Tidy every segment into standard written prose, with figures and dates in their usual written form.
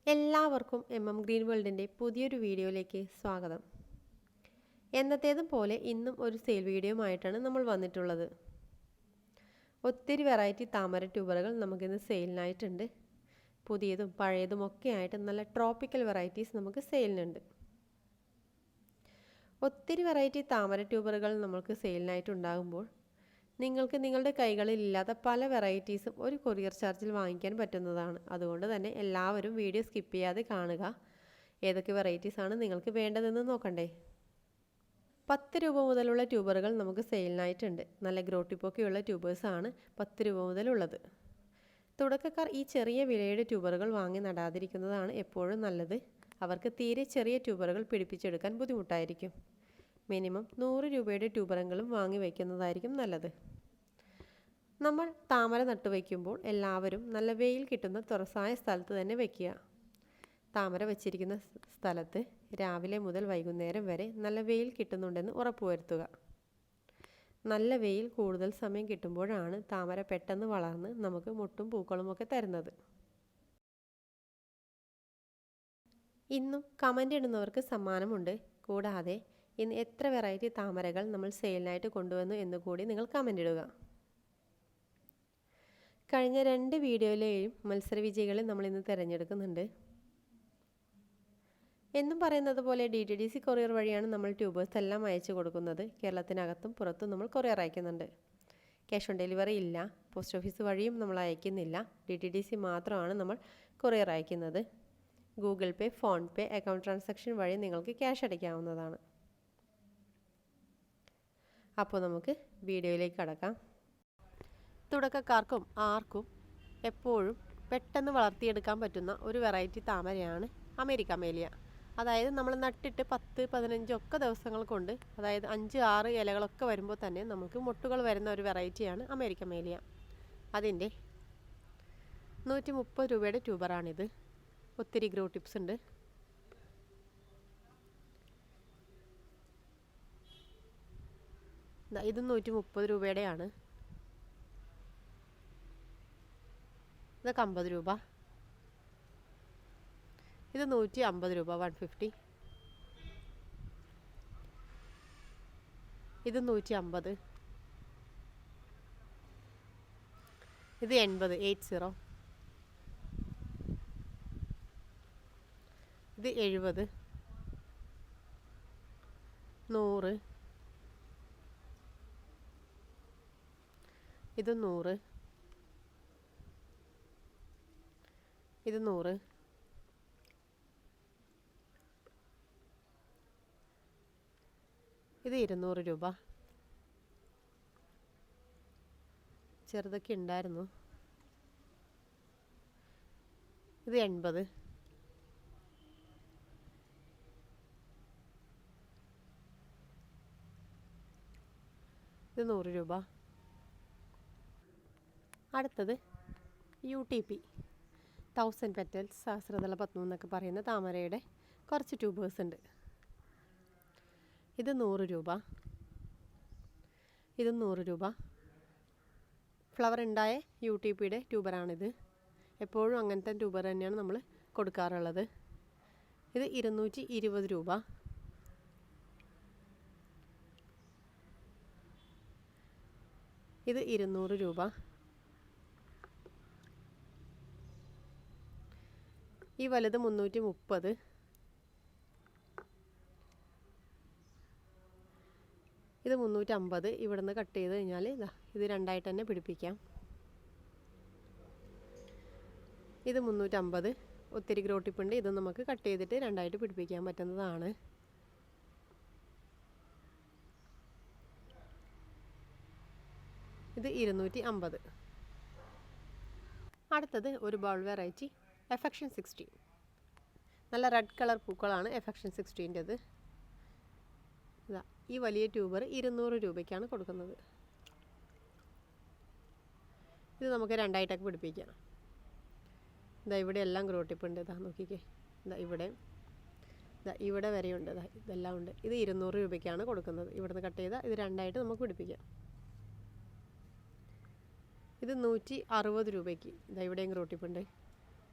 എല്ലാവർക്കും ഗ്രീൻ വേൾഡിൻ്റെ പുതിയൊരു വീഡിയോയിലേക്ക് സ്വാഗതം. എന്നത്തേതും പോലെ ഇന്നും ഒരു സെയിൽ വീഡിയോയുമായിട്ടാണ് നമ്മൾ വന്നിട്ടുള്ളത്. ഒത്തിരി വെറൈറ്റി താമര ട്യൂബറുകൾ നമുക്കിന്ന് സെയിലിനായിട്ടുണ്ട്. പുതിയതും പഴയതും ഒക്കെ ആയിട്ട് നല്ല ട്രോപ്പിക്കൽ വെറൈറ്റീസ് നമുക്ക് സെയിലിനുണ്ട്. ഒത്തിരി വെറൈറ്റി താമര ട്യൂബറുകൾ നമുക്ക് സെയിലിനായിട്ടുണ്ടാകുമ്പോൾ നിങ്ങൾക്ക് നിങ്ങളുടെ കൈകളിൽ ഇല്ലാത്ത പല വെറൈറ്റീസും ഒരു കൊറിയർ ചാർജിൽ വാങ്ങിക്കാൻ പറ്റുന്നതാണ്. അതുകൊണ്ട് തന്നെ എല്ലാവരും വീഡിയോ സ്കിപ്പ് ചെയ്യാതെ കാണുക. ഏതൊക്കെ വെറൈറ്റീസാണ് നിങ്ങൾക്ക് വേണ്ടതെന്ന് നോക്കണ്ടേ. 10 രൂപ മുതലുള്ള ട്യൂബറുകൾ നമുക്ക് സെയിലിനായിട്ടുണ്ട്. നല്ല ഗ്രോട്ടിപ്പൊക്കെയുള്ള ട്യൂബേഴ്സാണ് 10 രൂപ മുതലുള്ളത്. തുടക്കക്കാർ ഈ ചെറിയ വിലയുടെ ട്യൂബറുകൾ വാങ്ങി നടാതിരിക്കുന്നതാണ് എപ്പോഴും നല്ലത്. അവർക്ക് തീരെ ചെറിയ ട്യൂബറുകൾ പിടിപ്പിച്ചെടുക്കാൻ ബുദ്ധിമുട്ടായിരിക്കും. മിനിമം 100 രൂപയുടെ ട്യൂബറെങ്കിലും വാങ്ങി വയ്ക്കുന്നതായിരിക്കും നല്ലത്. നമ്മൾ താമര നട്ടുവയ്ക്കുമ്പോൾ എല്ലാവരും നല്ല വെയിൽ കിട്ടുന്ന തുറസായ സ്ഥലത്ത് തന്നെ വയ്ക്കുക. താമര വച്ചിരിക്കുന്ന സ്ഥലത്ത് രാവിലെ മുതൽ വൈകുന്നേരം വരെ നല്ല വെയിൽ കിട്ടുന്നുണ്ടെന്ന് ഉറപ്പുവരുത്തുക. നല്ല വെയിൽ കൂടുതൽ സമയം കിട്ടുമ്പോഴാണ് താമര പെട്ടെന്ന് വളർന്ന് നമുക്ക് മുട്ടും പൂക്കളുമൊക്കെ തരുന്നത്. ഇന്നും കമൻ്റ് ഇടുന്നവർക്ക് സമ്മാനമുണ്ട്. കൂടാതെ ഇന്ന് എത്ര വെറൈറ്റി താമരകൾ നമ്മൾ സെയിലിനായിട്ട് കൊണ്ടുവന്നു എന്നുകൂടി നിങ്ങൾ കമൻ്റ് ഇടുക. കഴിഞ്ഞ 2 വീഡിയോയിലെയും മത്സര വിജയികളെ നമ്മൾ ഇന്ന് തിരഞ്ഞെടുക്കുന്നുണ്ട്. എന്നും പറയുന്നത് പോലെ DTDC കൊറിയർ വഴിയാണ് നമ്മൾ ട്യൂബേഴ്സ് എല്ലാം അയച്ചു കൊടുക്കുന്നത്. കേരളത്തിനകത്തും പുറത്തും നമ്മൾ കൊറിയർ അയക്കുന്നുണ്ട്. ക്യാഷ് ഓൺ ഡെലിവറി ഇല്ല. പോസ്റ്റ് ഓഫീസ് വഴിയും നമ്മൾ അയക്കുന്നില്ല. DTDC മാത്രമാണ് നമ്മൾ കൊറിയർ അയക്കുന്നത്. ഗൂഗിൾ പേ, ഫോൺ പേ, അക്കൗണ്ട് ട്രാൻസാക്ഷൻ വഴി നിങ്ങൾക്ക് ക്യാഷ് അടയ്ക്കാവുന്നതാണ്. അപ്പോൾ നമുക്ക് വീഡിയോയിലേക്ക് കടക്കാം. തുടക്കക്കാർക്കും ആർക്കും എപ്പോഴും പെട്ടെന്ന് വളർത്തിയെടുക്കാൻ പറ്റുന്ന ഒരു വെറൈറ്റി താമരയാണ് അമേരിക്ക മേലിയ. അതായത് നമ്മൾ നട്ടിട്ട് 10, 15 ഒക്കെ ദിവസങ്ങൾ കൊണ്ട്, അതായത് 5, 6 ഇലകളൊക്കെ വരുമ്പോൾ തന്നെ നമുക്ക് മുട്ടുകൾ വരുന്ന ഒരു വെറൈറ്റിയാണ് അമേരിക്ക മേലിയ. അതിൻ്റെ 130 രൂപയുടെ ട്യൂബറാണിത്. ഒത്തിരി ഗ്രോ ടിപ്സ് ഉണ്ട്. ഇത് 130 രൂപയുടെയാണ്. ഇതൊക്കെ 50 രൂപ. ഇത് 150 രൂപ, 150. ഇത് 150. ഇത് 80, 80. ഇത് 70, 100. ഇത് 100. ഇത് 100. ഇത് 200 രൂപ. ചെറുതൊക്കെ ഉണ്ടായിരുന്നു. ഇത് 80. ഇത് 100 രൂപ. അടുത്തത് UTP 1000 പെറ്റൽസ്, സഹസ്രദള പത്മം എന്നൊക്കെ പറയുന്ന താമരയുടെ കുറച്ച് ട്യൂബേഴ്സ് ഉണ്ട്. ഇത് 100 രൂപ. ഇത് 100 രൂപ. ഫ്ലവർ ഉണ്ടായ UTPയുടെ ട്യൂബറാണിത്. എപ്പോഴും അങ്ങനത്തെ ട്യൂബർ തന്നെയാണ് നമ്മൾ കൊടുക്കാറുള്ളത്. ഇത് 220 രൂപ. ഇത് 200 രൂപ. ഈ വലുത് 330. ഇത് 350. ഇവിടുന്ന് കട്ട് ചെയ്ത് കഴിഞ്ഞാൽ ഇത് രണ്ടായിട്ട് തന്നെ പിടിപ്പിക്കാം. ഇത് 350. ഒത്തിരി ഗ്രോട്ടിപ്പുണ്ട്. ഇത് നമുക്ക് കട്ട് ചെയ്തിട്ട് രണ്ടായിട്ട് പിടിപ്പിക്കാൻ പറ്റുന്നതാണ്. ഇത് 250. അടുത്തത് ഒരു ബൗൾ വെറൈറ്റി എഫക്ഷൻ 16. നല്ല റെഡ് കളർ പൂക്കളാണ് എഫക്ഷൻ 16ൻ്റെത്. ഇതാ ഈ വലിയ ട്യൂബർ 200 രൂപയ്ക്കാണ് കൊടുക്കുന്നത്. ഇത് നമുക്ക് രണ്ടായിട്ടൊക്കെ പിടിപ്പിക്കാം. ഇതാ ഇവിടെ എല്ലാം ഗ്രോട്ടിപ്പുണ്ട്. ഇതാ നോക്കിക്കേ. ഇതാ ഇവിടെ വരെയുണ്ട്. ഇതെല്ലാം ഉണ്ട്. ഇത് 200 രൂപയ്ക്കാണ് കൊടുക്കുന്നത്. ഇവിടുന്ന് കട്ട് ചെയ്താൽ ഇത് രണ്ടായിട്ട് നമുക്ക് പിടിപ്പിക്കാം. ഇത് 160 രൂപയ്ക്ക്. ഇതാ ഇവിടെയും ഗ്രോട്ടിപ്പുണ്ട്.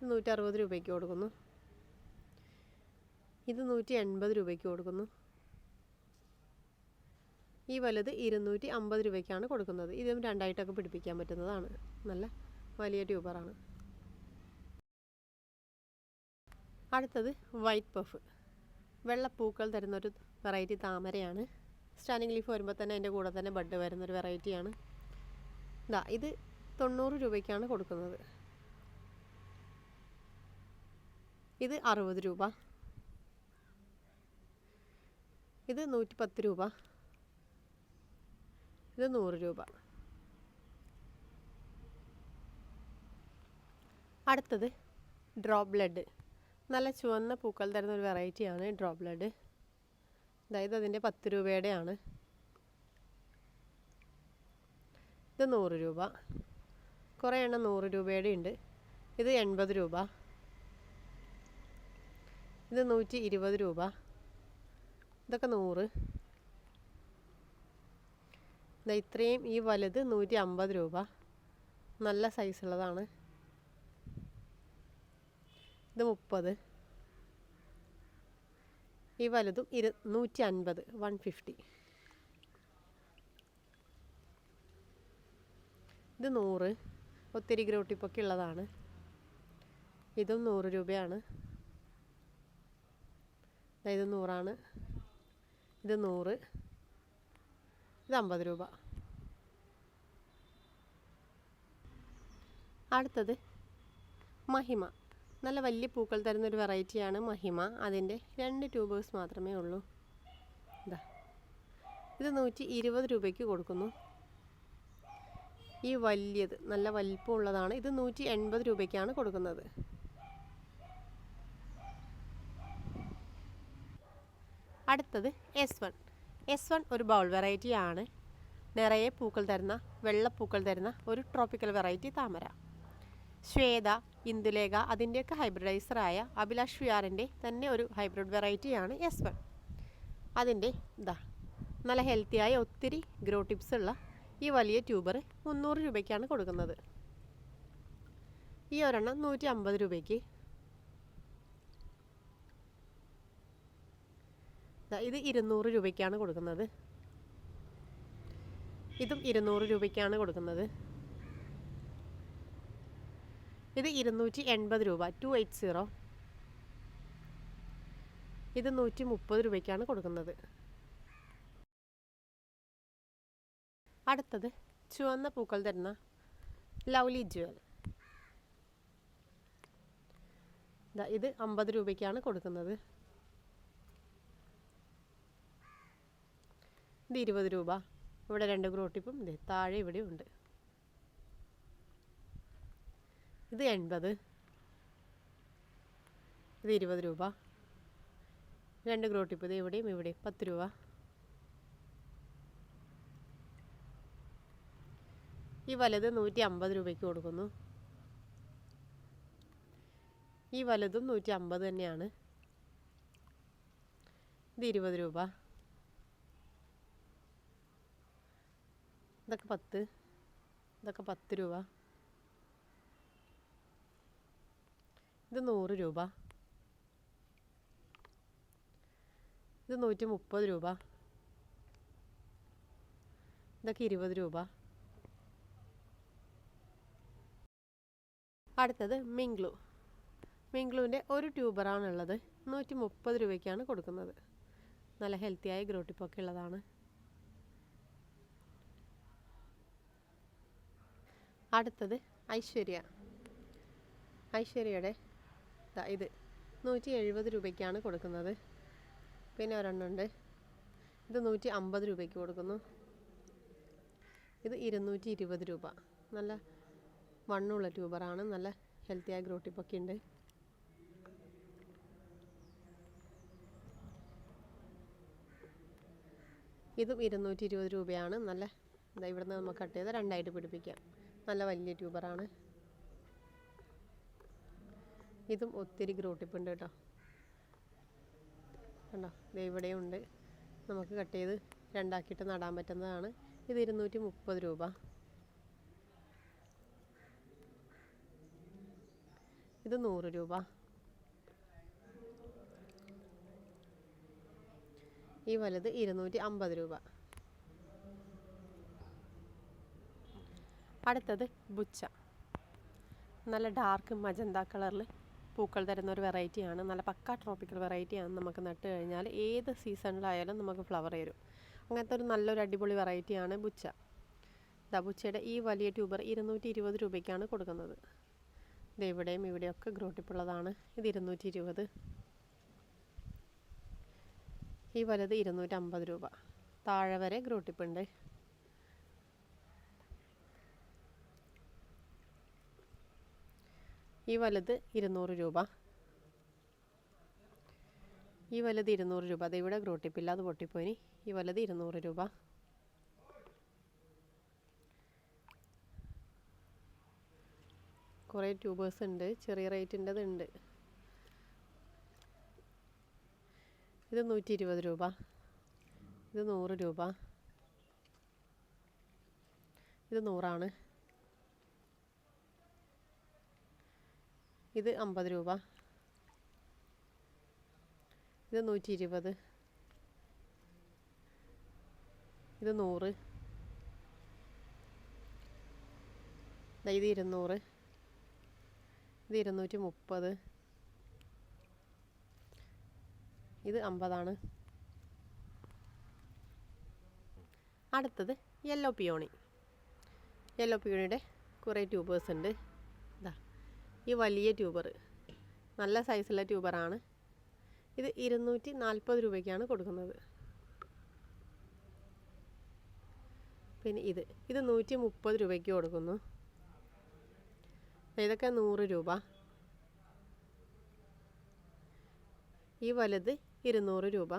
160 രൂപയ്ക്ക് കൊടുക്കുന്നു. ഇത് 180 രൂപയ്ക്ക് കൊടുക്കുന്നു. ഈ വലുത് 250 രൂപയ്ക്കാണ് കൊടുക്കുന്നത്. ഇതും രണ്ടായിട്ടൊക്കെ പിടിപ്പിക്കാൻ പറ്റുന്നതാണ്. നല്ല വലിയ ട്യൂബറാണ്. അടുത്തത് വൈറ്റ് പഫ്. വെള്ളപ്പൂക്കൾ തരുന്നൊരു വെറൈറ്റി താമരയാണ്. സ്റ്റാൻഡിങ് ലീഫ് വരുമ്പോൾ തന്നെ അതിൻ്റെ കൂടെ തന്നെ ബഡ് വരുന്നൊരു വെറൈറ്റിയാണ്. ഇത് 90 രൂപയ്ക്കാണ് കൊടുക്കുന്നത്. ഇത് 60 രൂപ. ഇത് 110 രൂപ. ഇത് 100 രൂപ. അടുത്തത് ഡ്രോപ്പ് ബ്ലഡ്. നല്ല ചുവന്ന പൂക്കൾ തരുന്ന ഒരു വെറൈറ്റിയാണ് ഡ്രോപ്പ് ബ്ലഡ്. അതായത് അതിൻ്റെ 10 രൂപയുടെയാണ്. ഇത് 100 രൂപ. കുറേ എണ്ണം 100 രൂപയുടെ ഉണ്ട്. ഇത് 80 രൂപ. ഇത് 120 രൂപ. ഇതൊക്കെ 100. ഇത്രയും ഈ വലുത് 150 രൂപ. നല്ല സൈസുള്ളതാണ്. ഇത് 30. ഈ വലുതും 150, 150. ഇത് 100. ഒത്തിരി ഗ്രോട്ടിപ്പൊക്കെ ഉള്ളതാണ്. ഇതും 100 രൂപയാണ്. ഇത് 100 ആണ്. ഇത് 100. ഇത് 50 രൂപ. അടുത്തത് മഹിമ. നല്ല വലിയ പൂക്കൾ തരുന്നൊരു വെറൈറ്റിയാണ് മഹിമ. അതിൻ്റെ 2 ട്യൂബേഴ്സ് മാത്രമേ ഉള്ളൂ. ഇത് 120 രൂപയ്ക്ക് കൊടുക്കുന്നു. ഈ വലിയത് നല്ല വലിപ്പമുള്ളതാണ്. ഇത് 180 രൂപയ്ക്കാണ് കൊടുക്കുന്നത്. അടുത്തത് S1 ഒരു ബൗൾ വെറൈറ്റിയാണ്. നിറയെ പൂക്കൾ തരുന്ന വെള്ളപ്പൂക്കൾ തരുന്ന ഒരു ട്രോപ്പിക്കൽ വെറൈറ്റി താമര. ശ്വേത, ഇന്ദുലേഖ അതിൻ്റെയൊക്കെ ഹൈബ്രിഡൈസറായ അഭിലാഷ് വിയാറിൻ്റെ തന്നെ ഒരു ഹൈബ്രിഡ് വെറൈറ്റിയാണ് S1. അതിൻ്റെ നല്ല ഹെൽത്തിയായ ഒത്തിരി ഗ്രോ ടിപ്സ് ഉള്ള ഈ വലിയ ട്യൂബർ 300 രൂപയ്ക്കാണ് കൊടുക്കുന്നത്. ഈ ഒരെണ്ണം 150 രൂപയ്ക്ക്. ഇത് 200 രൂപയ്ക്കാണ് കൊടുക്കുന്നത്. ഇതും 200 രൂപയ്ക്കാണ് കൊടുക്കുന്നത്. ഇത് 280 രൂപ, 280. ഇത് 130 രൂപയ്ക്കാണ് കൊടുക്കുന്നത്. അടുത്തത് ചുവന്ന പൂക്കൾ തരുന്ന ലവ്ലി ജ്വൽ. ഇത് 50 രൂപയ്ക്കാണ് കൊടുക്കുന്നത്. ഇത് 20 രൂപ. ഇവിടെ 2 ഗ്രോട്ടിപ്പും താഴെ ഇവിടെ ഉണ്ട്. ഇത് 80. ഇത് 20 രൂപ. 2 ഗ്രോട്ടിപ്പ് ഇത് ഇവിടെയും 10 രൂപ. ഈ വലുത് 150 രൂപയ്ക്ക് കൊടുക്കുന്നു. ഈ വലുതും 150 തന്നെയാണ്. ഇത് 20 രൂപ. ഇതൊക്കെ 10. ഇതൊക്കെ 10 രൂപ. ഇത് 100 രൂപ. ഇത് 130 രൂപ. ഇതൊക്കെ 20 രൂപ. അടുത്തത് മിംഗ്ലുവിൻ്റെ ഒരു ട്യൂബറാണുള്ളത്. 130 രൂപയ്ക്കാണ് കൊടുക്കുന്നത്. നല്ല ഹെൽത്തിയായ ഗ്രോട്ടിപ്പൊക്കെ ഉള്ളതാണ്. അടുത്തത് ഐശ്വര്യയുടെ ഇത് 170 രൂപയ്ക്കാണ് കൊടുക്കുന്നത്. പിന്നെ ഒരെണ്ണമുണ്ട്. ഇത് 150 രൂപയ്ക്ക് കൊടുക്കുന്നു. ഇത് 220 രൂപ. നല്ല വണ്ണുള്ള ട്യൂബറാണ്. നല്ല ഹെൽത്തിയായ ഗ്രോട്ടിപ്പൊക്കെ ഉണ്ട്. ഇതും 220 രൂപയാണ്. നല്ല ഇവിടുന്ന് നമുക്ക് കട്ട് ചെയ്ത് രണ്ടായിട്ട് പിടിപ്പിക്കാം. നല്ല വലിയ ട്യൂബറാണ്. ഇതും ഒത്തിരി ഗ്രോട്ടിപ്പുണ്ട് കേട്ടോ. കണ്ടോ, ഇവിടെയും ഉണ്ട്. നമുക്ക് കട്ട് ചെയ്ത് രണ്ടാക്കിയിട്ട് നടാൻ പറ്റുന്നതാണ്. ഇത് 230 രൂപ. ഇത് 100 രൂപ. ഈ വലുത് 250 രൂപ. അടുത്തത് ബുച്ച. നല്ല ഡാർക്ക് മജന്ത കളറിൽ പൂക്കൾ തരുന്ന ഒരു വെറൈറ്റിയാണ്. നല്ല പക്കാ ട്രോപ്പിക്കൽ വെറൈറ്റിയാണ്. നമുക്ക് നട്ട് കഴിഞ്ഞാൽ ഏത് സീസണിലായാലും നമുക്ക് ഫ്ലവർ തരും. അങ്ങനത്തെ ഒരു നല്ലൊരു അടിപൊളി വെറൈറ്റിയാണ് ബുച്ച. ബുച്ചയുടെ ഈ വലിയ ട്യൂബർ 220 രൂപയ്ക്കാണ് കൊടുക്കുന്നത്. ഇത് ഇവിടെയും ഇവിടെയൊക്കെ ഗ്രോട്ടിപ്പുള്ളതാണ്. ഇത് 220. ഈ വലുത് 250 രൂപ. താഴെ വരെ ഗ്രോട്ടിപ്പുണ്ട്. ഈ വലുത് 200 രൂപ. ഈ വലുത് 200 രൂപ. അത് ഇവിടെ ഗ്രോട്ടിപ്പില്ല, അത് പൊട്ടിപ്പോയി. ഈ വലുത് 200 രൂപ. കുറേ ട്യൂബേഴ്സ് ഉണ്ട്, ചെറിയ റേറ്റിൻ്റെത് ഉണ്ട്. ഇത് 120 രൂപ. ഇത് 100 രൂപ. ഇത് 100 ആണ്. ഇത് 50 രൂപ. ഇത് 120. ഇത് 100. ഇത് 200. ഇത് 230. ഇത് 50 ആണ്. അടുത്തത് യെല്ലോ പിയോണി. യെല്ലോ പിയോണിയുടെ കുറേ ട്യൂബേഴ്സ് ഉണ്ട്. ഇതാ ഈ വലിയ ട്യൂബർ, നല്ല സൈസുള്ള ട്യൂബറാണ്. ഇത് 240 രൂപയ്ക്കാണ് കൊടുക്കുന്നത്. പിന്നെ ഇത് 130 രൂപയ്ക്ക് കൊടുക്കുന്നു. ഇതൊക്കെ 100 രൂപ. ഈ വലുത് 200 രൂപ.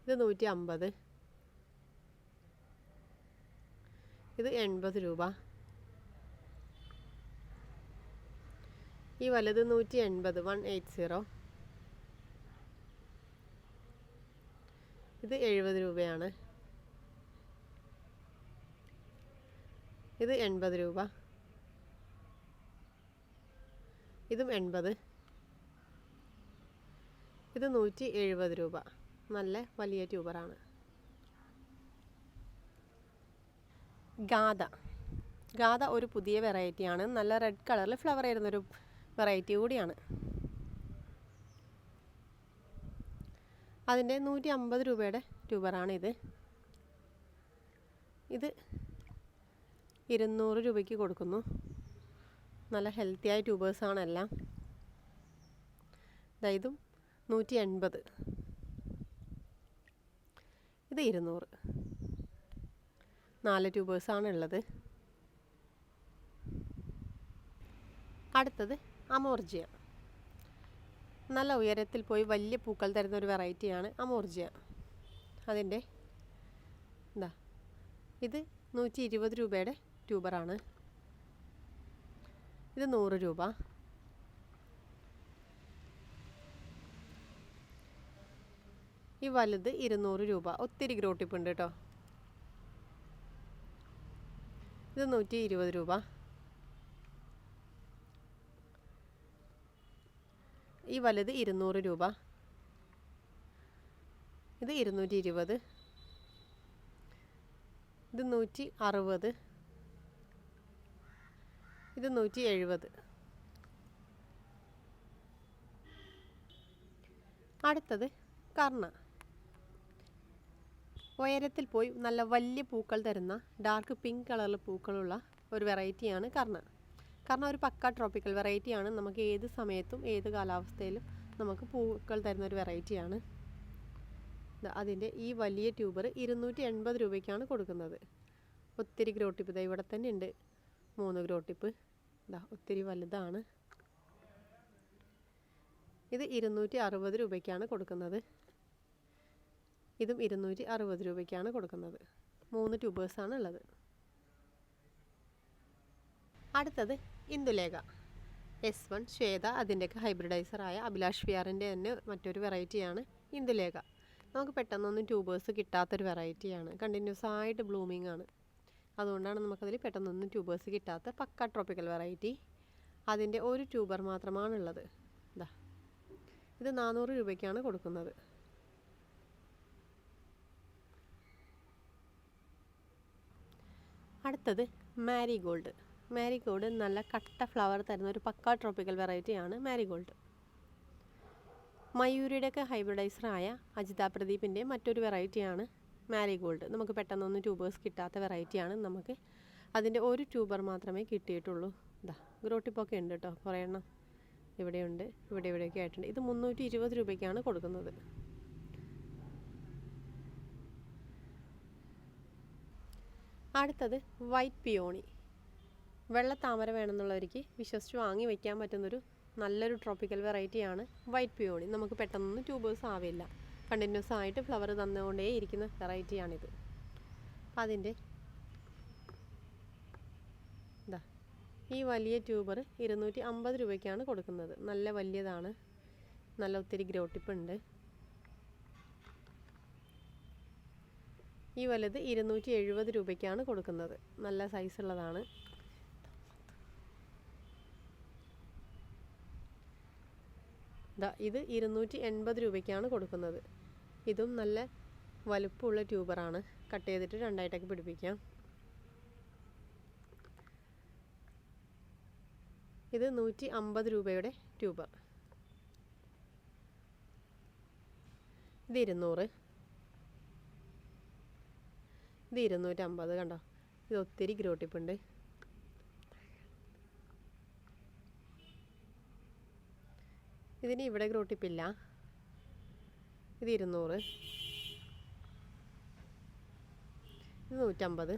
ഇത് 150. ഇത് 80 രൂപ. ഈ വലുത് 180, 180. ഇത് 70 രൂപയാണ്. ഇത് 80 രൂപ. ഇതും 80. ഇത് 170 രൂപ. നല്ല വലിയ ട്യൂബറാണ്. ഗാഥ. ഗാഥ ഒരു പുതിയ വെറൈറ്റിയാണ്. നല്ല റെഡ് കളറിൽ ഫ്ലവർ ചെയ്യുന്നൊരു വെറൈറ്റി കൂടിയാണ്. അതിൻ്റെ 150 രൂപയുടെ ട്യൂബറാണ് ഇത്. ഇത് 200 രൂപയ്ക്ക് കൊടുക്കുന്നു. നല്ല ഹെൽത്തിയായ ട്യൂബേഴ്സാണ് എല്ലാം. ഇതും 180. ഇത് 200. 4 ട്യൂബേഴ്സാണ് ഉള്ളത്. അടുത്തത് അമോർജിയ. നല്ല ഉയരത്തിൽ പോയി വലിയ പൂക്കൾ തരുന്ന ഒരു വെറൈറ്റിയാണ് അമോർജിയ. അതിൻ്റെ ഇത് 120 രൂപയുടെ ട്യൂബറാണ്. ഇത് 100 രൂപ. ഈ വലുത് 200 രൂപ. ഒത്തിരി ഗ്രോട്ടിപ്പ് ഉണ്ട് കേട്ടോ. ഇത് 120 രൂപ. ഈ വലുത് 200 രൂപ. ഇത് 220. ഇത് 160. ഇത് 170. അടുത്തത് കർണ. ഉയരത്തിൽ പോയി നല്ല വലിയ പൂക്കൾ തരുന്ന ഡാർക്ക് പിങ്ക് കളറിൽ പൂക്കളുള്ള ഒരു വെറൈറ്റിയാണ് കർണ. കർണ ഒരു പക്ക ട്രോപ്പിക്കൽ വെറൈറ്റിയാണ്. നമുക്ക് ഏത് സമയത്തും ഏത് കാലാവസ്ഥയിലും നമുക്ക് പൂക്കൾ തരുന്ന ഒരു വെറൈറ്റിയാണ്. അതിൻ്റെ ഈ വലിയ ട്യൂബർ 280 രൂപയ്ക്കാണ് കൊടുക്കുന്നത്. ഒത്തിരി ഗ്രോട്ടിപ്പ് ഇതാ ഇവിടെ തന്നെ ഉണ്ട്. 3 ഗ്രോട്ടിപ്പ്. ഒത്തിരി വലുതാണ്. ഇത് 260 രൂപയ്ക്കാണ് കൊടുക്കുന്നത്. ഇതും 260 രൂപയ്ക്കാണ് കൊടുക്കുന്നത്. 3 ട്യൂബേഴ്സാണ് ഉള്ളത്. അടുത്തത് ഇന്ദുലേഖ. S1 ശ്വേത, അതിൻ്റെയൊക്കെ ഹൈബ്രിഡൈസറായ അഭിലാഷ് വിയാറിൻ്റെ തന്നെ മറ്റൊരു വെറൈറ്റിയാണ് ഇന്ദുലേഖ. നമുക്ക് പെട്ടെന്നൊന്നും ട്യൂബേഴ്സ് കിട്ടാത്തൊരു വെറൈറ്റിയാണ്. കണ്ടിന്യൂസ് ആയിട്ട് ബ്ലൂമിംഗ് ആണ്. അതുകൊണ്ടാണ് നമുക്കതിൽ പെട്ടെന്നൊന്നും ട്യൂബേഴ്സ് കിട്ടാത്ത പക്ക ട്രോപ്പിക്കൽ വെറൈറ്റി. അതിൻ്റെ ഒരു ട്യൂബർ മാത്രമാണുള്ളത്. ഇത് 400 രൂപയ്ക്കാണ് കൊടുക്കുന്നത്. അടുത്തത് മാരിഗോൾഡ്. മാരിഗോൾഡ് നല്ല കട്ട ഫ്ലവർ തരുന്ന ഒരു പക്ക ട്രോപ്പിക്കൽ വെറൈറ്റിയാണ് മാരിഗോൾഡ്. മയൂരിയുടെയൊക്കെ ഹൈബ്രിഡൈസറായ അജിത പ്രദീപിൻ്റെ മറ്റൊരു വെറൈറ്റിയാണ് മാരിഗോൾഡ്. നമുക്ക് പെട്ടെന്നൊന്നും ട്യൂബേഴ്സ് കിട്ടാത്ത വെറൈറ്റിയാണ്. നമുക്ക് അതിൻ്റെ ഒരു ട്യൂബർ മാത്രമേ കിട്ടിയിട്ടുള്ളൂ. ഇതാ ഗ്രോട്ടിപ്പൊക്കെ ഉണ്ട് കേട്ടോ, കുറേ എണ്ണം ഇവിടെയുണ്ട്, ഇവിടെയൊക്കെ ആയിട്ടുണ്ട്. ഇത് 320 രൂപയ്ക്കാണ് കൊടുക്കുന്നത്. അടുത്തത് വൈറ്റ് പിയോണി. വെള്ള താമര വേണമെന്നുള്ളവർക്ക് വിശ്വസിച്ച് വാങ്ങി വയ്ക്കാൻ പറ്റുന്നൊരു നല്ലൊരു ട്രോപ്പിക്കൽ വെറൈറ്റിയാണ് വൈറ്റ് പിയോണി. നമുക്ക് പെട്ടെന്നൊന്നും ട്യൂബേഴ്സ് ആവില്ല, കണ്ടിന്യൂസ് ആയിട്ട് ഫ്ലവർ തന്നുകൊണ്ടേ ഇരിക്കുന്ന വെറൈറ്റിയാണിത്. അപ്പം അതിൻ്റെ ഇതാ ഈ വലിയ ട്യൂബർ 250 രൂപയ്ക്കാണ് കൊടുക്കുന്നത്. നല്ല വലിയതാണ്, നല്ല ഒത്തിരി ഗ്രോട്ടിപ്പ് ഉണ്ട്. ഈ വലുത് 270 രൂപയ്ക്കാണ് കൊടുക്കുന്നത്. നല്ല സൈസുള്ളതാണ്. ഇത് 280 രൂപയ്ക്കാണ് കൊടുക്കുന്നത്. ഇതും നല്ല വലുപ്പമുള്ള ട്യൂബറാണ്. കട്ട് ചെയ്തിട്ട് രണ്ടായിട്ടൊക്കെ പിടിപ്പിക്കാം. ഇത് 150 രൂപയുടെ ട്യൂബർ. ഇത് 200. ഇത് 250. കണ്ടോ, ഇത് ഒത്തിരി ഗ്രോട്ടിപ്പുണ്ട്. ഇതിന് ഇവിടെ ഗ്രോട്ടിപ്പില്ല. ഇത് 200. ഇത് 150.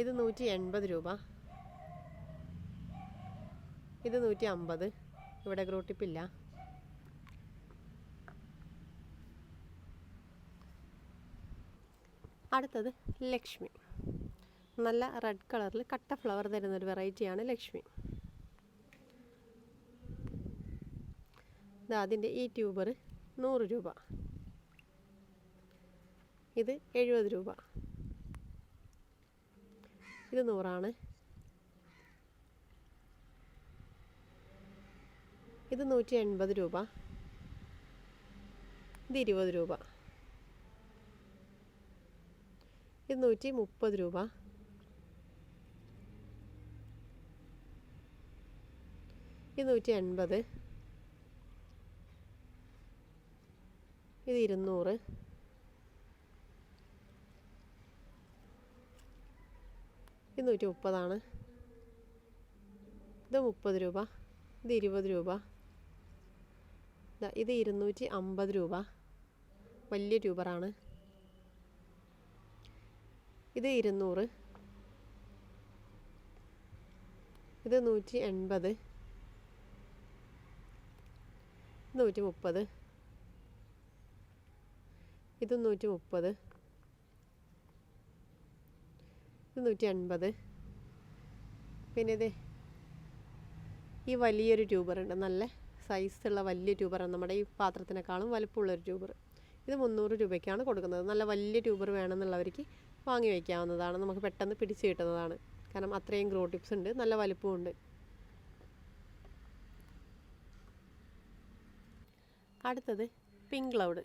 ഇത് 180 രൂപ. ഇത് 150. ഇവിടെ ഗ്രോട്ടിപ്പില്ല. അടുത്തത് ലക്ഷ്മി. നല്ല റെഡ് കളറിൽ കട്ട ഫ്ലവർ തരുന്നൊരു വെറൈറ്റിയാണ് ലക്ഷ്മി. അതിൻ്റെ ഈ ട്യൂബർ 100 രൂപ. ഇത് 70 രൂപ. ഇത് 100 ആണ്. ഇത് 180 രൂപ. ഇത് 20 രൂപ. ഇത് 130 രൂപ. ഇത് 180. ഇത് 200. ഇത് 130 ഇത് 30 രൂപ. ഇത് 20 രൂപ. ഇത് 250 രൂപ. വലിയ ട്യൂബറാണ്. ഇത് 200. ഇത് 180. 130. ഇത് 130. ഇത് 180. പിന്നെ ഇത് ഈ വലിയൊരു ട്യൂബറുണ്ട്, നല്ല സൈസുള്ള വലിയ ട്യൂബറാണ്. നമ്മുടെ ഈ പാത്രത്തിനേക്കാളും വലുപ്പമുള്ളൊരു ട്യൂബർ. ഇത് 300 രൂപയ്ക്കാണ് കൊടുക്കുന്നത്. നല്ല വലിയ ട്യൂബർ വേണമെന്നുള്ളവർക്ക് വാങ്ങി വയ്ക്കാവുന്നതാണ്. നമുക്ക് പെട്ടെന്ന് പിടിച്ച് കിട്ടുന്നതാണ്, കാരണം അത്രയും ഗ്രോ ടിപ്സ് ഉണ്ട്, നല്ല വലുപ്പമുണ്ട്. അടുത്തത് പിങ്ക് ക്ലൗഡ്.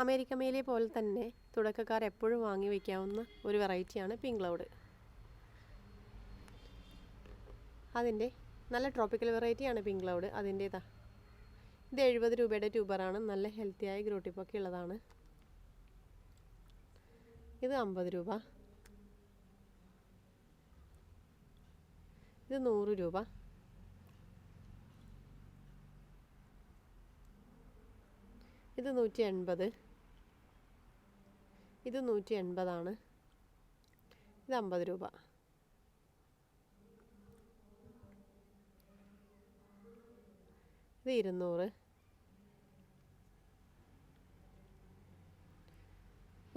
അമേരിക്ക മേലിയെ പോലെ തന്നെ തുടക്കക്കാർ എപ്പോഴും വാങ്ങി വയ്ക്കാവുന്ന ഒരു വെറൈറ്റിയാണ് പിങ്ക് ക്ലൗഡ്. അതിൻ്റെ നല്ല ട്രോപ്പിക്കൽ വെറൈറ്റിയാണ് പിങ്ക് ക്ലൗഡ്. അതിൻ്റേതാ ഇത് 70 രൂപയുടെ ട്യൂബറാണ്. നല്ല ഹെൽത്തിയായ ഗ്രോട്ടിപ്പൊക്കെ ഉള്ളതാണ്. ഇത് 50 രൂപ. ഇത് 100 രൂപ. ഇത് 180. ഇത് 180 ഇത് 50 രൂപ. ഇത് 200.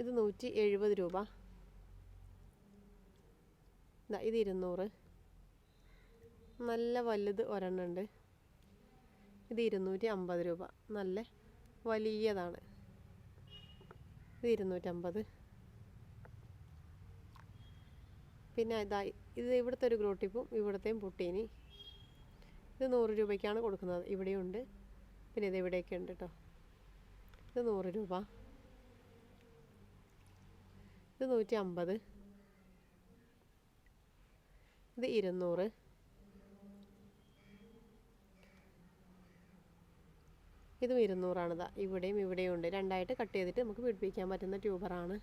ഇത് 170 രൂപ. ഇത് 200. നല്ല വലുത് ഒരെണ്ണമുണ്ട്. ഇത് 250 രൂപ. നല്ല വലിയതാണ്. ഇത് 250. പിന്നെ ഇത് ഇവിടുത്തെ ഒരു ഗ്രോ ടിപ്പും ഇവിടുത്തെയും പുട്ടീനി. ഇത് 100 രൂപയ്ക്കാണ് കൊടുക്കുന്നത്. ഇവിടെയുണ്ട്, പിന്നെ ഇത് ഇവിടെയൊക്കെ ഉണ്ട് കേട്ടോ. ഇത് 100 രൂപ, ഇത് 150, ഇത് 200, ഇതും 200ആണ്. ഇവിടെയും ഇവിടെയും ഉണ്ട്. രണ്ടായിട്ട് കട്ട് ചെയ്തിട്ട് നമുക്ക് പിടിപ്പിക്കാൻ പറ്റുന്ന ട്യൂബറാണ്.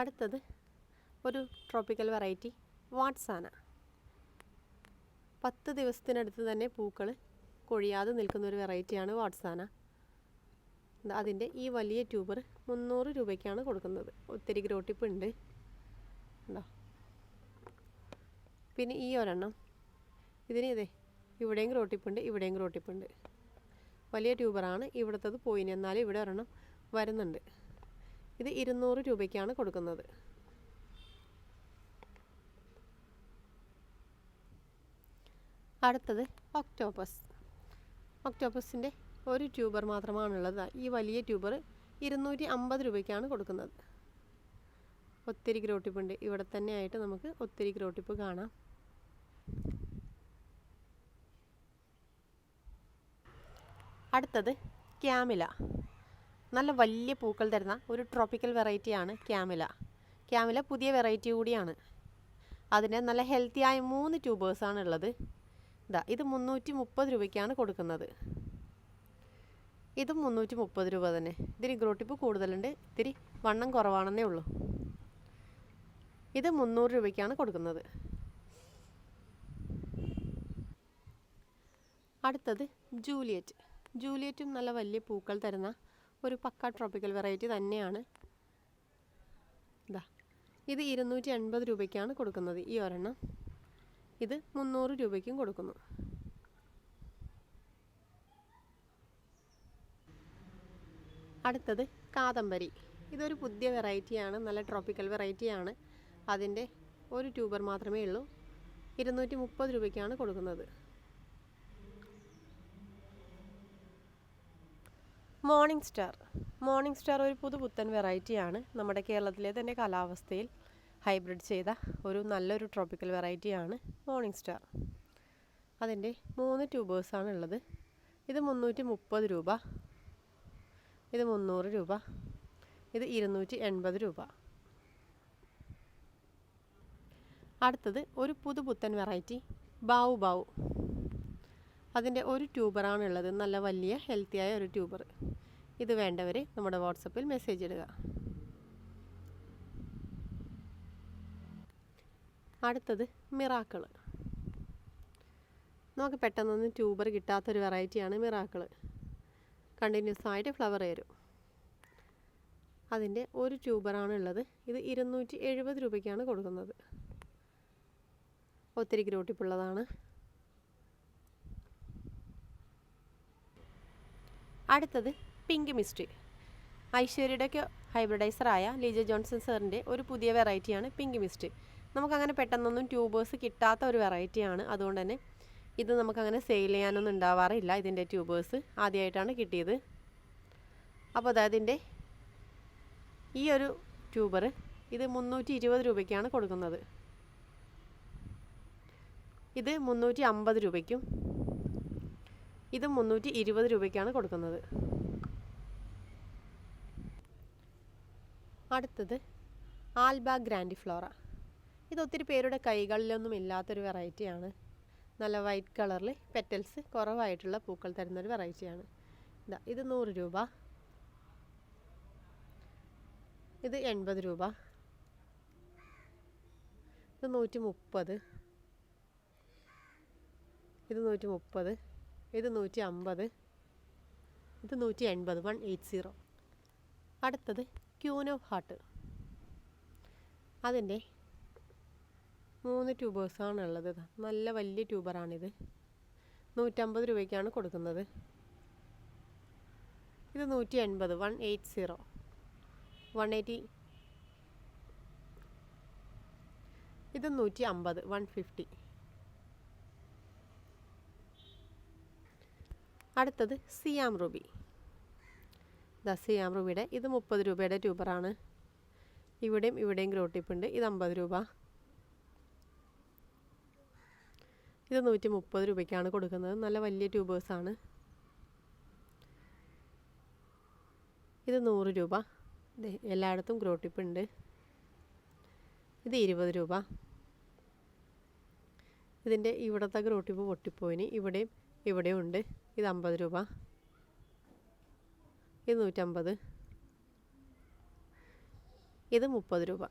അടുത്തത് ഒരു ട്രോപ്പിക്കൽ വെറൈറ്റി വാട്സാന. 10 ദിവസത്തിനടുത്ത് തന്നെ പൂക്കൾ കൊഴിയാതെ നിൽക്കുന്ന ഒരു വെറൈറ്റിയാണ് വാട്സാന. അതിൻ്റെ ഈ വലിയ ട്യൂബർ 300 രൂപയ്ക്കാണ് കൊടുക്കുന്നത്. ഒത്തിരി ഗ്രോ ടിപ്പ് ഉണ്ട് ഉണ്ടോ. പിന്നെ ഈ ഒരെണ്ണം, ഇതിന് ഇവിടെയും ഗ്രോ ടിപ്പ് ഉണ്ട്, ഇവിടെയും ഗ്രോ ടിപ്പ് ഉണ്ട്. വലിയ ട്യൂബറാണ്. ഇവിടുത്തത് പോയിന്, എന്നാലും ഇവിടെ ഒരെണ്ണം വരുന്നുണ്ട്. ഇത് 200 രൂപയ്ക്കാണ് കൊടുക്കുന്നത്. അടുത്തത് ഒക്ടോപ്പസിൻ്റെ ഒരു ട്യൂബർ മാത്രമാണുള്ളത്. ഈ വലിയ ട്യൂബർ 250 രൂപയ്ക്കാണ് കൊടുക്കുന്നത്. ഒത്തിരി ഗ്രോ ടിപ്പ് ഉണ്ട്. ഇവിടെ തന്നെ ആയിട്ട് നമുക്ക് ഒത്തിരി ഗ്രോ ടിപ്പ് കാണാം. അടുത്തത് ക്യാമില. നല്ല വലിയ പൂക്കൾ തരുന്ന ഒരു ട്രോപ്പിക്കൽ വെറൈറ്റിയാണ് ക്യാമില പുതിയ വെറൈറ്റി കൂടിയാണ്. അതിന് നല്ല ഹെൽത്തിയായ 3 ട്യൂബേഴ്സാണ് ഉള്ളത്. ഇത് 330 രൂപയ്ക്കാണ് കൊടുക്കുന്നത്. ഇതും 330 രൂപ തന്നെ. ഇതിന് ഗ്രോ ടിപ്പ് കൂടുതലുണ്ട്, ഇത്തിരി വണ്ണം കുറവാണെന്നേ ഉള്ളൂ. ഇത് 300 രൂപയ്ക്കാണ് കൊടുക്കുന്നത്. അടുത്തത് ജൂലിയറ്റും നല്ല വലിയ പൂക്കൾ തരുന്ന ഒരു പക്ക ട്രോപ്പിക്കൽ വെറൈറ്റി തന്നെയാണ്. ഇത് 280 രൂപയ്ക്കാണ് കൊടുക്കുന്നത്. ഈ ഒരെണ്ണം ഇത് 300 രൂപയ്ക്കും കൊടുക്കുന്നു. അടുത്തത് കാദംബരി. ഇതൊരു പുതിയ വെറൈറ്റിയാണ്, നല്ല ട്രോപ്പിക്കൽ വെറൈറ്റിയാണ്. അതിൻ്റെ ഒരു ട്യൂബർ മാത്രമേ ഉള്ളൂ. 230 രൂപയ്ക്കാണ് കൊടുക്കുന്നത്. മോർണിംഗ് സ്റ്റാർ ഒരു പുതുപുത്തൻ വെറൈറ്റിയാണ്. നമ്മുടെ കേരളത്തിലെ തന്നെ കാലാവസ്ഥയിൽ ഹൈബ്രിഡ് ചെയ്ത നല്ലൊരു ട്രോപ്പിക്കൽ വെറൈറ്റിയാണ് മോർണിംഗ് സ്റ്റാർ. അതിൻ്റെ 3 ട്യൂബേഴ്സാണ് ഉള്ളത്. ഇത് 330 രൂപ, ഇത് 300 രൂപ, ഇത് 280 രൂപ. അടുത്തത് ഒരു പുതുപുത്തൻ വെറൈറ്റി ബാവു. അതിൻ്റെ ഒരു ട്യൂബറാണ് ഉള്ളത്. നല്ല വലിയ ഹെൽത്തിയായ ഒരു ട്യൂബർ. ഇത് വേണ്ടവർ നമ്മുടെ വാട്സപ്പിൽ മെസ്സേജ് ഇടുക. അടുത്തത് മിറാക്കിൾ. നമുക്ക് പെട്ടെന്നൊന്നും ട്യൂബർ കിട്ടാത്തൊരു വെറൈറ്റിയാണ് മിറാക്കിൾ. കണ്ടിന്യൂസ് ആയിട്ട് ഫ്ലവർ വരും. അതിൻ്റെ ഒരു ട്യൂബറാണ് ഉള്ളത്. ഇത് 270 രൂപയ്ക്കാണ് കൊടുക്കുന്നത്. ഒത്തിരി ഗ്രോ ടിപ്പുള്ളതാണ്. അടുത്തത് പിങ്ക് മിസ്റ്റ്. ഐശ്വര്യയുടെയൊക്കെ ഹൈബ്രിഡൈസറായ ലിജോ ജോൺസൺ സാറിൻ്റെ ഒരു പുതിയ വെറൈറ്റിയാണ് പിങ്ക് മിസ്റ്റ്. നമുക്കങ്ങനെ പെട്ടെന്നൊന്നും ട്യൂബേഴ്സ് കിട്ടാത്ത ഒരു വെറൈറ്റിയാണ്. അതുകൊണ്ട് തന്നെ ഇത് നമുക്കങ്ങനെ സെയിൽ ചെയ്യാനൊന്നും ഉണ്ടാവാറില്ല. ഇതിൻ്റെ ട്യൂബേഴ്സ് ആദ്യമായിട്ടാണ് കിട്ടിയത്. അപ്പോൾ അതിൻ്റെ ഈ ഒരു ട്യൂബർ ഇത് 320 രൂപയ്ക്കാണ് കൊടുക്കുന്നത്. ഇത് 350 രൂപയ്ക്കും ഇത് 320 രൂപയ്ക്കാണ് കൊടുക്കുന്നത്. അടുത്തത് ആൽബ ഗ്രാൻഡിഫ്ലോറ. ഇത് ഒത്തിരി പേരുടെ കൈകളിലൊന്നും ഇല്ലാത്തൊരു വെറൈറ്റിയാണ്. നല്ല വൈറ്റ് കളറിൽ പെറ്റൽസ് കുറവായിട്ടുള്ള പൂക്കൾ തരുന്നൊരു വെറൈറ്റിയാണ്. ഇത് 100 രൂപ, ഇത് 80 രൂപ, ഇത് 130, ഇത് 130, ഇത് 150, ഇത് 180, 180. അടുത്തത് ക്യൂൻ ഓഫ് ഹാർട്ട്. അതിൻ്റെ 3 ട്യൂബേഴ്സാണ് ഉള്ളത്. നല്ല വലിയ ട്യൂബറാണിത്. 150 രൂപയ്ക്കാണ് കൊടുക്കുന്നത്. ഇത് 180, 180, 180, ഇത് 150, 150. അടുത്തത് സിയാം റൂബി. സിയാം റൂബിയുടെ ഇത് 30 രൂപയുടെ ട്യൂബറാണ്. ഇവിടെയും ഗ്രോ ടിപ്പ് ഉണ്ട്. ഇത് 50 രൂപ. ഇത് 130 രൂപയ്ക്കാണ് കൊടുക്കുന്നത്. നല്ല വലിയ ട്യൂബേഴ്സാണ്. ഇത് 100 രൂപ. എല്ലായിടത്തും ഗ്രോ ടിപ്പ് ഉണ്ട്. ഇത് 20 രൂപ. ഇതിൻ്റെ ഇവിടുത്തെ ഗ്രോ ടിപ്പ് പൊട്ടിപ്പോയിന്. ഇവിടെയും ഉണ്ട്. ഇത് 50 രൂപ. ഇത് 150. ഇത് 30 രൂപ.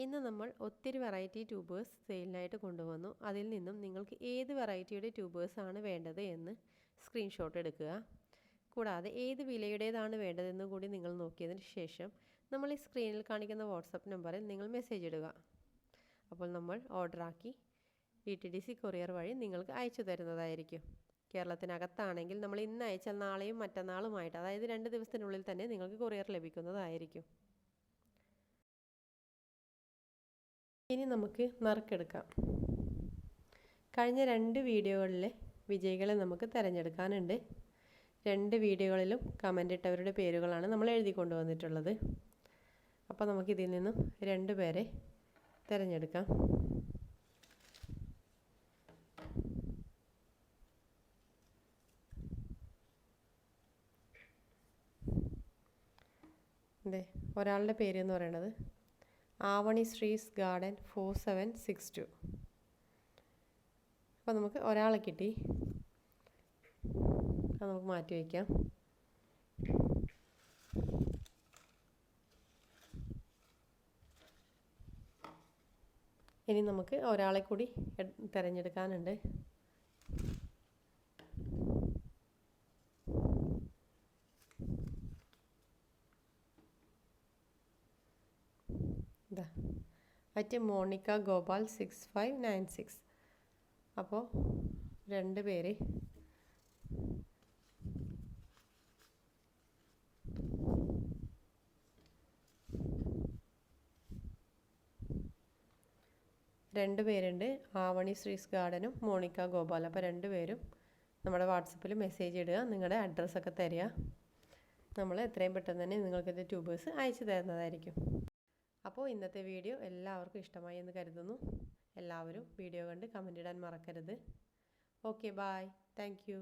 ഇന്ന് നമ്മൾ ഒത്തിരി വെറൈറ്റി ട്യൂബേഴ്സ് സെയിലിനായിട്ട് കൊണ്ടുവന്നു. അതിൽ നിന്നും നിങ്ങൾക്ക് ഏത് വെറൈറ്റിയുടെ ട്യൂബേഴ്സാണ് വേണ്ടത് എന്ന് സ്ക്രീൻഷോട്ട് എടുക്കുക. കൂടാതെ ഏത് വിലയുടേതാണ് വേണ്ടതെന്ന് കൂടി നിങ്ങൾ നോക്കിയതിന് ശേഷം നമ്മൾ ഈ സ്ക്രീനിൽ കാണിക്കുന്ന വാട്സപ്പ് നമ്പറിൽ നിങ്ങൾ മെസ്സേജ് ഇടുക. അപ്പോൾ നമ്മൾ ഓർഡറാക്കി DTDC കൊറിയർ വഴി നിങ്ങൾക്ക് അയച്ചു തരുന്നതായിരിക്കും. കേരളത്തിനകത്താണെങ്കിൽ നമ്മൾ ഇന്ന് അയച്ചാൽ നാളെയും മറ്റന്നാളുമായിട്ട്, അതായത് 2 ദിവസത്തിനുള്ളിൽ തന്നെ നിങ്ങൾക്ക് കൊറിയർ ലഭിക്കുന്നതായിരിക്കും. ഇനി നമുക്ക് നറുക്കെടുക്കാം. കഴിഞ്ഞ 2 വീഡിയോകളിലെ വിജയികളെ നമുക്ക് തിരഞ്ഞെടുക്കാനുണ്ട്. 2 വീഡിയോകളിലും കമൻ്റ് ഇട്ടവരുടെ പേരുകളാണ് നമ്മൾ എഴുതി കൊണ്ടുവന്നിട്ടുള്ളത്. അപ്പോൾ നമുക്കിതിൽ നിന്നും 2 പേരെ തിരഞ്ഞെടുക്കാം. ഒരാളുടെ പേര് എന്ന് പറയുന്നത് ആവണി ശ്രീസ് ഗാർഡൻ 4762. അപ്പോൾ നമുക്ക് ഒരാളെ കിട്ടി. അത് നമുക്ക് മാറ്റി വയ്ക്കാം. ഇനി നമുക്ക് ഒരാളെ കൂടി തിരഞ്ഞെടുക്കാനുണ്ട്. മോണിക്ക ഗോപാൽ 6596. അപ്പോൾ 2 പേര് പേരുണ്ട്. ആവണി ശ്രീസ് ഗാർഡനും മോണിക്ക ഗോപാൽ. അപ്പോൾ 2 പേരും നമ്മുടെ വാട്സപ്പിൽ മെസ്സേജ് ഇടുക, നിങ്ങളുടെ അഡ്രസ്സൊക്കെ തരിക. നമ്മൾ എത്രയും പെട്ടെന്ന് തന്നെ നിങ്ങൾക്കിത് ട്യൂബേഴ്സ് അയച്ചു തരുന്നതായിരിക്കും. അപ്പോൾ ഇന്നത്തെ വീഡിയോ എല്ലാവർക്കും ഇഷ്ടമായി എന്ന് കരുതുന്നു. എല്ലാവരും വീഡിയോ കണ്ട് കമൻ്റ് ഇടാൻ മറക്കരുത്. Okay, by. Thank you.